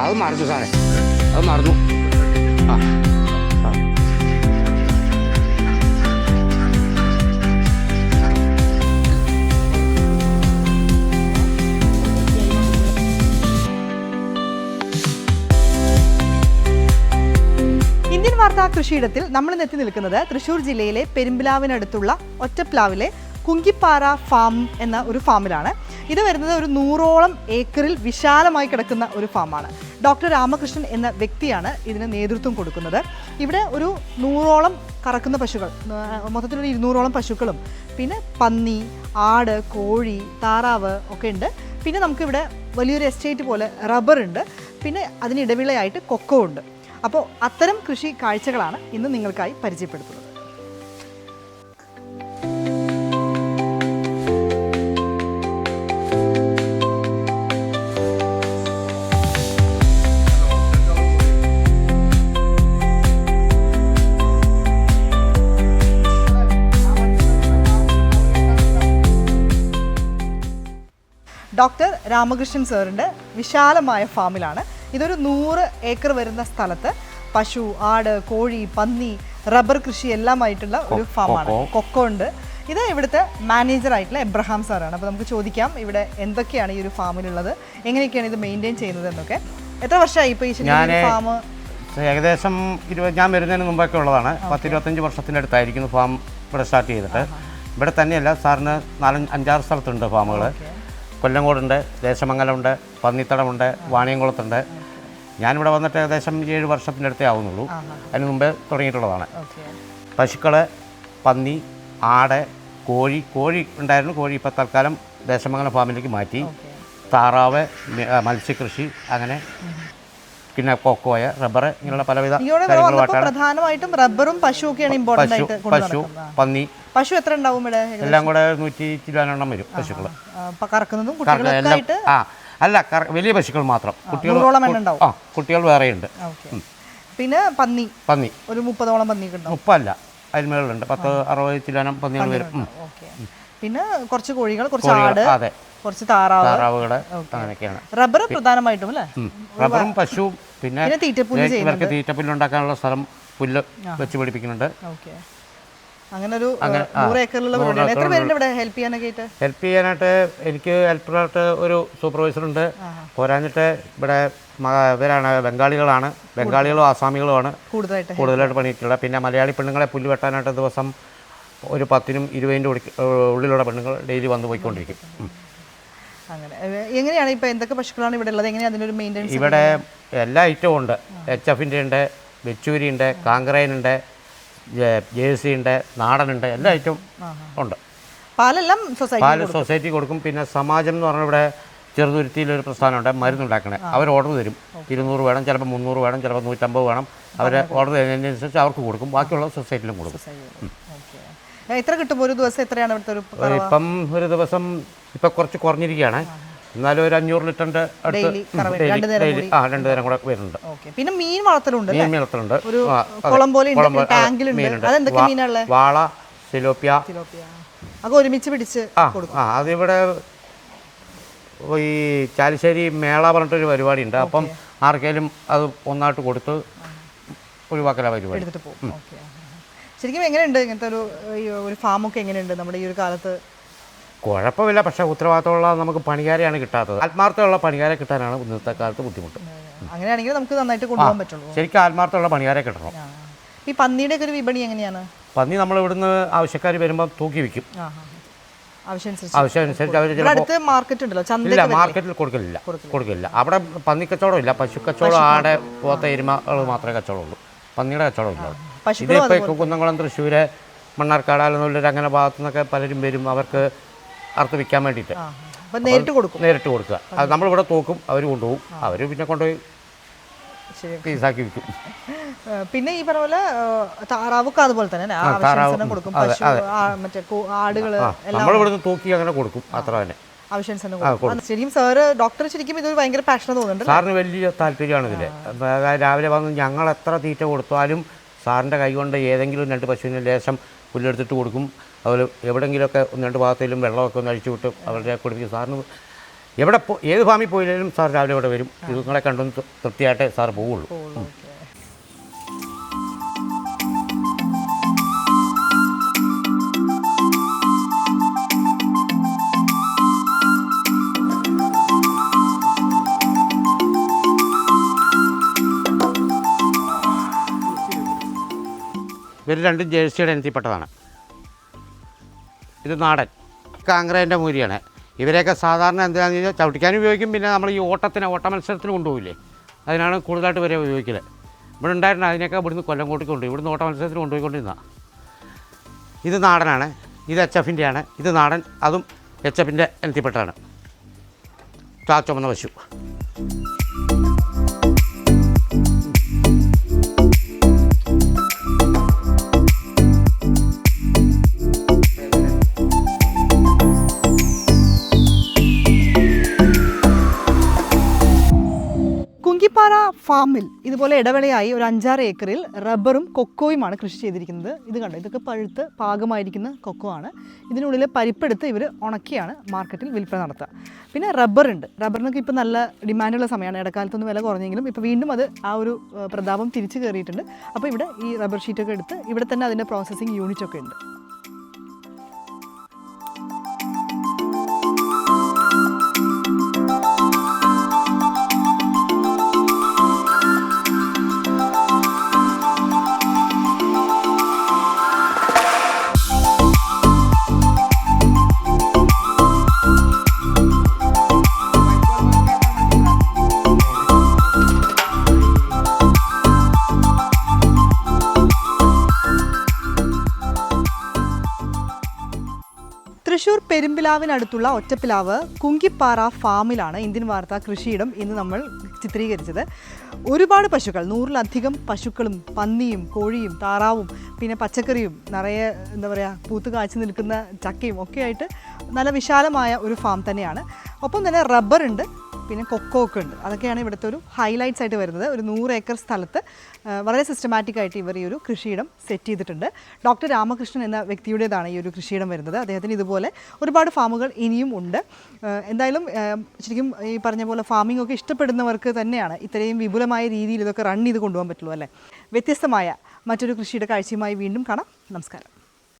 അത് മറന്നു സാറേ, അത് മറന്നു. ആ ആ ഇന്ത്യൻ വാർത്താ കൃഷിയിടത്തിൽ നമ്മൾ എത്തി നിൽക്കുന്നത് തൃശ്ശൂർ ജില്ലയിലെ പെരുമ്പിലാവിനടുത്തുള്ള ഒറ്റപ്ലാവിലെ കുങ്കിപ്പാറ ഫാം എന്ന ഒരു ഫാമിലാണ്. ഇത് വരുന്നത് ഒരു 100ഓളം ഏക്കറിൽ വിശാലമായി കിടക്കുന്ന ഒരു ഫാമാണ്. ഡോക്ടർ രാമകൃഷ്ണൻ എന്ന വ്യക്തിയാണ് ഇതിന് നേതൃത്വം കൊടുക്കുന്നത്. ഇവിടെ ഒരു 100ഓളം കറക്കുന്ന പശുക്കൾ, മൊത്തത്തിലൊരു 200ഓളം പശുക്കളും പിന്നെ പന്നി, ആട്, കോഴി, താറാവ് ഒക്കെ ഉണ്ട്. പിന്നെ നമുക്കിവിടെ വലിയൊരു എസ്റ്റേറ്റ് പോലെ റബ്ബർ ഉണ്ട്. പിന്നെ അതിനിടവിളയായിട്ട് കൊക്കോ ഉണ്ട്. അപ്പോൾ അത്തരം കൃഷി കാഴ്ചകളാണ് ഇന്ന് നിങ്ങൾക്കായി പരിചയപ്പെടുത്തുന്നത്. ഡോക്ടർ രാമകൃഷ്ണൻ സാറിൻ്റെ വിശാലമായ ഫാമിലാണ്. ഇതൊരു 100 ഏക്കർ വരുന്ന സ്ഥലത്ത് പശു, ആട്, കോഴി, പന്നി, റബ്ബർ കൃഷി എല്ലാമായിട്ടുള്ള ഒരു ഫാമാണ്. കൊക്കോ ഉണ്ട്. ഇത് ഇവിടുത്തെ മാനേജറായിട്ടുള്ള എബ്രഹാം സാറാണ്. അപ്പോൾ നമുക്ക് ചോദിക്കാം ഇവിടെ എന്തൊക്കെയാണ് ഈ ഒരു ഫാമിലുള്ളത്, എങ്ങനെയൊക്കെയാണ് ഇത് മെയിൻറ്റെയിൻ ചെയ്യുന്നത് എന്നൊക്കെ. എത്ര വർഷമായി ഇപ്പോൾ ഈ ഫാം? ഏകദേശം ഞാൻ വരുന്നതിന് മുമ്പൊക്കെ ഉള്ളതാണ്. 10-25 വർഷത്തിൻ്റെ അടുത്തായിരിക്കുന്നു ഫാം ഇവിടെ സ്റ്റാർട്ട് ചെയ്തിട്ട്. ഇവിടെ തന്നെയല്ല, സാറിന് 4-5-6 സ്ഥലത്തുണ്ട് ഫാമുകൾ. കൊല്ലങ്കോടുണ്ട്, ദേശമംഗലമുണ്ട്, പന്നിത്തടമുണ്ട്, വാണിയംകുളത്തുണ്ട്. ഞാനിവിടെ വന്നിട്ട് ഏകദേശം 7 വർഷത്തിൻ്റെ അടുത്തേ ആവുന്നുള്ളൂ. അതിന് മുമ്പേ തുടങ്ങിയിട്ടുള്ളതാണ്. പശുക്കൾ, പന്നി, ആട്, കോഴി ഉണ്ടായിരുന്നു. കോഴി ഇപ്പോൾ തൽക്കാലം ദേശമംഗലം ഫാമിലേക്ക് മാറ്റി. താറാവ്, മത്സ്യകൃഷി, അങ്ങനെ പിന്നെ കൊക്കോയ, റബ്ബർ, ഇങ്ങനെയുള്ള പലവിധ പ്രധാനമായിട്ടും റബ്ബറും പശുവൊക്കെയാണ് ഇമ്പോർട്ടന്റ് ആയിട്ട്. പശു, പന്നി, പശു എത്ര ഉണ്ടാവും ഇവിടെ? എല്ലാം കൂടെ 100 കിലോനം വരും പശുക്കൾ. അല്ല, വലിയ പശുക്കൾ മാത്രം. കുട്ടികൾ വേറെയുണ്ട്. പിന്നെ പന്നി ഒരു 30ഓളം പന്നി. 30 അല്ല, അതിന്മേലുണ്ട്. 10-60 കിലോനം പന്നികൾ വരും. പിന്നെ കുറച്ച് കോഴികൾ, കുറച്ച് ആട്, കുറച്ച് താറാവുകൾ, അങ്ങനെയൊക്കെയാണ്. റബ്ബർ പ്രധാനമായിട്ടും അല്ലേ? റബ്ബറും പശുവും. പിന്നെ ഇവർക്ക് തീറ്റപ്പുല്ലുണ്ടാക്കാനുള്ള സ്ഥലം, പുല്ല് വെച്ച് പിടിപ്പിക്കുന്നുണ്ട്. അങ്ങനെ ഒരു 100 ഏക്കറിലുള്ള പരിപാടിയാണ്. എത്ര പേരുണ്ട് ഇവിടെ ഹെൽപ്പ് ചെയ്യാനായിട്ട്? ഹെൽപ്പ് ചെയ്യാനായിട്ട് എനിക്ക് ഹെൽപ്പറായിട്ട് ഒരു സൂപ്പർവൈസറുണ്ട്. പോരാഞ്ഞിട്ട് ഇവിടെ ഇവരാണ് ബംഗാളികളാണ്. ബംഗാളികളും ആസാമികളുമാണ് കൂടുതലായിട്ട് പണിയിട്ടുള്ളത്. പിന്നെ മലയാളി പെണ്ണുങ്ങളെ പുല്ല് വെട്ടാനായിട്ട് ദിവസം ഒരു 10-20 ഉള്ളിലുള്ള പെണ്ണുങ്ങൾ ഡെയിലി വന്ന് പോയിക്കൊണ്ടിരിക്കും. അങ്ങനെ എങ്ങനെയാണ് ഇപ്പോൾ എന്തൊക്കെ പശുക്കളാണ് ഇവിടെ ഉള്ളത്? എങ്ങനെയാണ് അതിനൊരു മെയിൻ്റെനൻസ്? ഇവിടെ എല്ലാ ഐറ്റവും ഉണ്ട്. HF-ൻ്റെ ഉണ്ട്, വെച്ചൂരി ഉണ്ട്, കാങ്കറേനുണ്ട്, ജേഴ്സി ഉണ്ട്, നാടനുണ്ട്, എല്ലാ ഐറ്റവും ഉണ്ട്. പാല് സൊസൈറ്റി കൊടുക്കും. പിന്നെ സമാജം എന്ന് പറഞ്ഞാൽ ഇവിടെ ചെറുതുരുത്തിയിലൊരു പ്രസ്ഥാനമുണ്ട്, മരുന്നുണ്ടാക്കണേ. അവർ ഓർഡർ തരും. 200 വേണം, ചിലപ്പോൾ 300 വേണം, ചിലപ്പോൾ 150 വേണം. അവർ ഓർഡർ ചെയ്യുന്നതിനനുസരിച്ച് അവർക്ക് കൊടുക്കും. ബാക്കിയുള്ള സൊസൈറ്റിയിലും കൊടുക്കും. എത്ര കിട്ടും ഒരു ദിവസം? എത്രയാണ് ഇവിടുത്തെ ഒരു? ഇപ്പം ഒരു ദിവസം ഇപ്പം കുറച്ച് കുറഞ്ഞിരിക്കുകയാണ്. എന്നാലും ഒരു 500 ലിറ്ററിൻ്റെ അടുത്ത് 2 നേരം കൂടെ വരുന്നുണ്ട്. പിന്നെ മീൻ വളർത്തലുണ്ട്. വാള, സിലോപ്പിയ, ഒരുമിച്ച് പിടിച്ച് അതിവിടെ ഈ ചാലിശ്ശേരി മേള പറഞ്ഞിട്ടൊരു പരിപാടി ഉണ്ട്. അപ്പം ആർക്കെങ്കിലും അത് ഒന്നായിട്ട് കൊടുത്ത് ഒഴിവാക്കല പരിപാടി എടുത്തിട്ട് പോകും. ശരിക്കും എങ്ങനെയുണ്ട് ഇങ്ങനത്തെ ഒരു ഫാമൊക്കെ? എങ്ങനെയുണ്ട് നമ്മുടെ ഈ ഒരു കാലത്ത്? കുഴപ്പമില്ല. പക്ഷേ ഉത്തരവാദിത്തമുള്ള നമുക്ക് പണിക്കാരെയാണ് കിട്ടാത്തത്. ആത്മാർത്ഥമുള്ള പണിക്കാരെ കിട്ടാനാണ് ഇന്നത്തെ കാലത്ത് ബുദ്ധിമുട്ട്. അങ്ങനെയാണെങ്കിൽ നമുക്ക് നന്നായിട്ട് കൊണ്ടുപോകാൻ പറ്റുള്ളൂ. ശരിക്കും ആത്മാർത്ഥമുള്ള പണിക്കാരെ കിട്ടണം. ഈ പന്നിയുടെ ഒക്കെ ഒരു വിപണി എങ്ങനെയാണ്? പന്നി നമ്മൾ ഇവിടുന്ന് ആവശ്യക്കാർ വരുമ്പോൾ തൂക്കി വിൽക്കും. ആവശ്യമനുസരിച്ച് അവർ മാർക്കറ്റിൽ കൊടുക്കില്ല. അവിടെ പന്നി കച്ചവടം ഇല്ല. പശു കച്ചവടം, ആടെ, പോത്ത, എരുമകൾ മാത്രമേ കച്ചവടമുള്ളൂ. പന്നിയുടെ കച്ചവടം ഇല്ല. ഇതിപ്പോൾ കുന്നംകുളം, തൃശ്ശൂർ, മണ്ണാർക്കാട്, അല്ലെന്നുള്ളവർ അങ്ങനെ ഭാഗത്തു നിന്നൊക്കെ പലരും വരും. അവർക്ക് അറുത്ത് വിൽക്കാൻ വേണ്ടിയിട്ട് നേരിട്ട് കൊടുക്കുക. അത് നമ്മളിവിടെ തൂക്കും, അവർ കൊണ്ടുപോകും. അവർ പിന്നെ കൊണ്ടുപോയി പീസാക്കി വിൽക്കും. പിന്നെ ഈ പറഞ്ഞ പോലെ താറാവൊക്കെ അതുപോലെ തന്നെ നമ്മളിവിടുന്ന് തൂക്കി അങ്ങനെ കൊടുക്കും. അത്ര തന്നെ ശരിക്കും സാറ് ഡോക്ടർ ശരിക്കും ഇതൊരു ഭയങ്കര പാഷൻ തോന്നുന്നുണ്ട്. സാറിന് വലിയ താല്പര്യമാണ് ഇതിൽ. രാവിലെ വന്ന് ഞങ്ങൾ എത്ര തീറ്റ കൊടുത്താലും സാറിൻ്റെ കൈ കൊണ്ട് ഏതെങ്കിലും 2 പശുവിന് ലേശം പുല്ലെടുത്തിട്ട് കൊടുക്കും. അതുപോലെ എവിടെയെങ്കിലുമൊക്കെ 1-2 ഭാഗത്തേലും വെള്ളമൊക്കെ ഒന്ന് അഴിച്ചു വിട്ട് അവരുടെ കുടിപ്പിക്കും. സാറിന് ഏത് ഫാമിൽ പോയാലും സാർ രാവിലെ ഇവിടെ വരും. ഇതുങ്ങളെ കണ്ടൊന്ന് തൃപ്തിയായിട്ടേ സാർ പോവുള്ളൂ. ഇവർ രണ്ടും ജേഴ്സിയുടെ ഇനത്തിൽപ്പെട്ടതാണ്. ഇത് നാടൻ കാങ്കരേൻ്റെ മൂരിയാണ്. ഇവരെയൊക്കെ സാധാരണ എന്താണെന്ന് വെച്ചാൽ ചവിട്ടിക്കാനും ഉപയോഗിക്കും. പിന്നെ നമ്മൾ ഈ ഓട്ട മത്സരത്തിന് കൊണ്ടുപോകില്ലേ, അതിനാണ് കൂടുതലായിട്ട് ഇവരെ ഉപയോഗിക്കൽ. ഇവിടെ ഉണ്ടായിരുന്നു അതിനൊക്കെ ഇവിടുന്ന് കൊല്ലംകോട്ടിൽ കൊണ്ടുപോയി. ഇവിടുന്ന് ഓട്ട മത്സരത്തിന് കൊണ്ടുപോയിക്കൊണ്ടിരുന്നതാണ്. ഇത് നാടനാണ്. ഇത് HF-ൻ്റെയാണ്. ഇത് നാടൻ, അതും HF-ൻ്റെ ഇനത്തിൽപ്പെട്ടതാണ്. ചുമന്ന പശു. കുങ്കിപ്പാറ ഫാമിൽ ഇതുപോലെ ഇടവേളയായി ഒരു 5-6 ഏക്കറിൽ റബ്ബറും കൊക്കോയുമാണ് കൃഷി ചെയ്തിരിക്കുന്നത്. ഇത് കണ്ടോ, ഇതൊക്കെ പഴുത്ത് പാകമായിരിക്കുന്ന കൊക്കോ ആണ്. ഇതിനുള്ളിൽ പരിപ്പെടുത്ത് ഇവർ ഉണക്കിയാണ് മാർക്കറ്റിൽ വിൽപ്പന നടത്തുക. പിന്നെ റബ്ബറുണ്ട്. റബ്ബറിനൊക്കെ ഇപ്പോൾ നല്ല ഡിമാൻഡുള്ള സമയമാണ്. ഇടക്കാലത്തൊന്നും വില കുറഞ്ഞെങ്കിലും ഇപ്പോൾ വീണ്ടും അത് ആ ഒരു പ്രതാപം തിരിച്ചു കയറിയിട്ടുണ്ട്. അപ്പോൾ ഇവിടെ ഈ റബ്ബർ ഷീറ്റൊക്കെ എടുത്ത് ഇവിടെ തന്നെ അതിൻ്റെ പ്രോസസ്സിങ് യൂണിറ്റൊക്കെ ഉണ്ട്. തൃശ്ശൂർ പെരുമ്പിലാവിനടുത്തുള്ള ഒറ്റപ്പിലാവ് കുങ്കിപ്പാറ ഫാമിലാണ് ഇന്ത്യൻ വാർത്താ കൃഷിയിടം ഇന്ന് നമ്മൾ ചിത്രീകരിച്ചത്. ഒരുപാട് പശുക്കൾ, 100-ലധികം പശുക്കളും പന്നിയും കോഴിയും താറാവും പിന്നെ പച്ചക്കറിയും നിറയെ എന്താ പറയുക പൂത്ത് കാച്ചു നിൽക്കുന്ന ചക്കയും ഒക്കെ ആയിട്ട് നല്ല വിശാലമായ ഒരു ഫാം തന്നെയാണ്. ഒപ്പം തന്നെ റബ്ബറുണ്ട്, പിന്നെ കൊക്കോ ഒക്കെ ഉണ്ട്. അതൊക്കെയാണ് ഇവിടുത്തെ ഒരു ഹൈലൈറ്റ്സ് ആയിട്ട് വരുന്നത്. ഒരു 100 ഏക്കർ സ്ഥലത്ത് വളരെ സിസ്റ്റമാറ്റിക് ആയിട്ട് ഇവർ ഈ ഒരു കൃഷിയിടം സെറ്റ് ചെയ്തിട്ടുണ്ട്. ഡോക്ടർ രാമകൃഷ്ണൻ എന്ന വ്യക്തിയുടേതാണ് ഈ ഒരു കൃഷിയിടം വരുന്നത്. അദ്ദേഹത്തിന് ഇതുപോലെ ഒരുപാട് ഫാമുകൾ ഇനിയും ഉണ്ട്. എന്തായാലും ശരിക്കും ഈ പറഞ്ഞ പോലെ ഫാമിംഗ് ഒക്കെ ഇഷ്ടപ്പെടുന്നവർക്ക് തന്നെയാണ് ഇത്രയും വിപുലമായ രീതിയിൽ ഇതൊക്കെ റൺ ചെയ്ത് കൊണ്ടുപോകാൻ പറ്റുള്ളൂ അല്ലേ. വ്യത്യസ്തമായ മറ്റൊരു കൃഷിയുടെ കാഴ്ചയുമായി വീണ്ടും കാണാം. നമസ്കാരം.